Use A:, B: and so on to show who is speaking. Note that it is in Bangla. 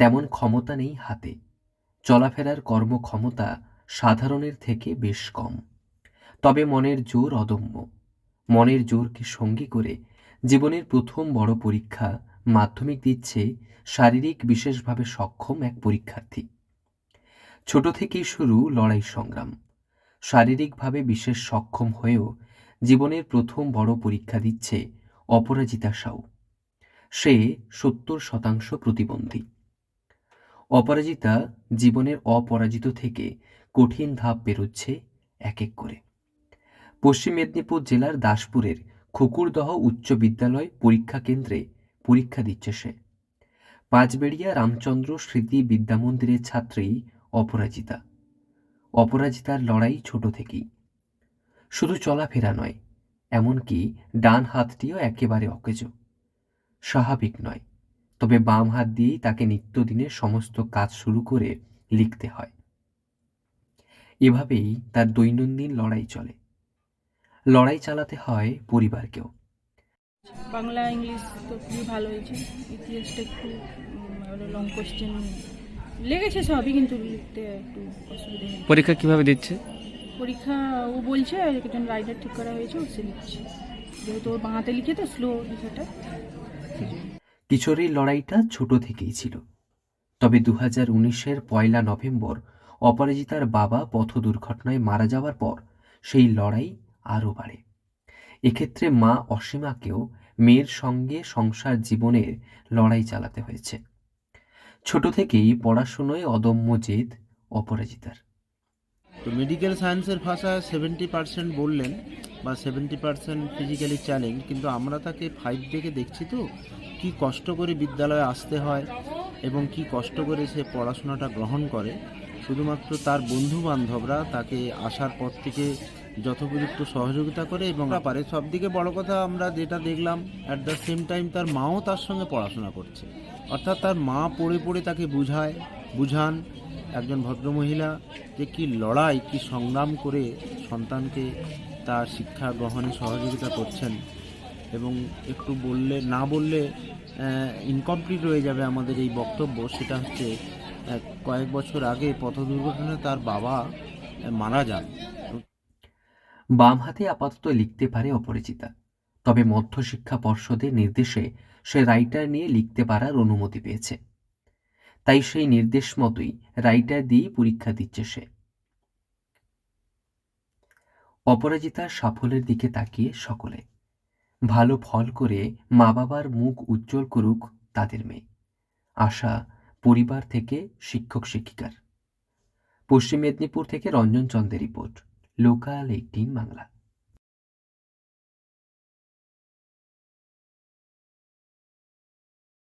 A: তেমন ক্ষমতা নেই হাতে। চলাফেরার কর্মক্ষমতা সাধারণের থেকে বেশ কম। তবে মনের জোর অদম্য। মনের জোরকে সঙ্গী করে জীবনের প্রথম বড় পরীক্ষা মাধ্যমিক দিচ্ছে শারীরিক বিশেষভাবে সক্ষম এক পরীক্ষার্থী। ছোট থেকেই শুরু লড়াই সংগ্রাম। শারীরিকভাবে বিশেষ সক্ষম হয়েও জীবনের প্রথম বড় পরীক্ষা দিচ্ছে অপরাজিতা সাউ। সে ৭০% প্রতিবন্ধী। অপরাজিতা জীবনের অপরাজিত থেকে কঠিন ধাপ পেরোচ্ছে এক এক করে। পশ্চিম মেদিনীপুর জেলার দাসপুরের খুকুরদহ উচ্চ বিদ্যালয় পরীক্ষা কেন্দ্রে পরীক্ষা দিচ্ছে সে। পাঁচবেড়িয়া রামচন্দ্র স্মৃতি বিদ্যামন্দিরের ছাত্রী অপরাজিতা। অপরাজিতার লড়াই ছোট থেকেই। শুধু চলাফেরা নয়, এমনকি ডান হাতটিও একেবারে অকেজো। স্বাভাবিক নয়, তবে বাম হাত দিয়েই তাকে নিত্যদিনের সমস্ত কাজ শুরু করে লিখতে হয়। এভাবেই তার দৈনন্দিন লড়াই চলে। লড়াই চালাতে হয় পরিবারকেও।
B: বাংলা ইংলিশ তো খুবই ভালো হয়েছে, ইতিহাসটা একটু লং কোশ্চেন লেগেছে সবই, কিন্তু লিখতে একটু অসুবিধা হয়েছে।
C: পরীক্ষা কিভাবে দিচ্ছে?
B: পরীক্ষা ও বলছে একজন রাইটার ঠিক করা হয়েছে, ও সে লিখছে, যেহেতু ওর বাংলাতে লিখে তো স্লো লেখাটা।
A: কিশোরীর লড়াইটা ছোট থেকেই ছিল। তবে 2019-এর 1 নভেম্বর অপরাজিতার বাবা পথ দুর্ঘটনায় মারা যাওয়ার পর সেই লড়াই আরও বাড়ে। এক্ষেত্রে মা অসীমাকেও মেয়ের সঙ্গে সংসার জীবনের লড়াই চালাতে হয়েছে। ছোট থেকেই পড়াশুনোয় অদম্য জেদ অপরাজিতার।
D: তো মেডিকেল সায়েন্সের ভাষায় 70% বললেন বা 70% ফিজিক্যালি চ্যালেঞ্জ, কিন্তু আমরা তাকে 5 থেকে দেখছি, তো কি কষ্ট করে বিদ্যালয়ে আসতে হয় এবং কি কষ্ট করে সে পড়াশোনাটা গ্রহণ করে। শুধুমাত্র তার বন্ধু বান্ধবরা তাকে আসার পর থেকে যথোপযুক্ত সহযোগিতা করে এবং পারে। সব দিকে বড় কথা আমরা যেটা দেখলাম, অ্যাট দ্য সেম টাইম তার মাও তার সঙ্গে পড়াশোনা করছে, অর্থাৎ তার মা পড়ে পড়ে তাকে বুঝান একজন ভদ্রমহিলা যে কি লড়াই, কি সংগ্রাম করে সন্তানকে তার শিক্ষা গ্রহণে সহযোগিতা করছেন। এবং একটু না বললে ইনকমপ্লিট রয়ে যাবে আমাদের এই বক্তব্য। সেটা হচ্ছে কয়েক বছর আগে পথ দুর্ঘটনায় তার বাবা মারা যান।
A: বাম হাতে আপাতত লিখতে পারে অপরাজিতা, তবে মধ্যশিক্ষা পর্ষদের নির্দেশে সে রাইটার নিয়ে লিখতে পারার অনুমতি পেয়েছে। তাই সেই নির্দেশ মতোই রাইটার দিয়েই পরীক্ষা দিচ্ছে সে। অপরাজিতার সাফল্যের দিকে তাকিয়ে সকলে ভালো ফল করে মা বাবার মুখ উজ্জ্বল করুক তাদের মেয়ে, আশা পরিবার থেকে শিক্ষক শিক্ষিকার। পশ্চিম মেদিনীপুর থেকে রঞ্জন চন্দ্রের রিপোর্ট, লোকাল 18 বাংলা।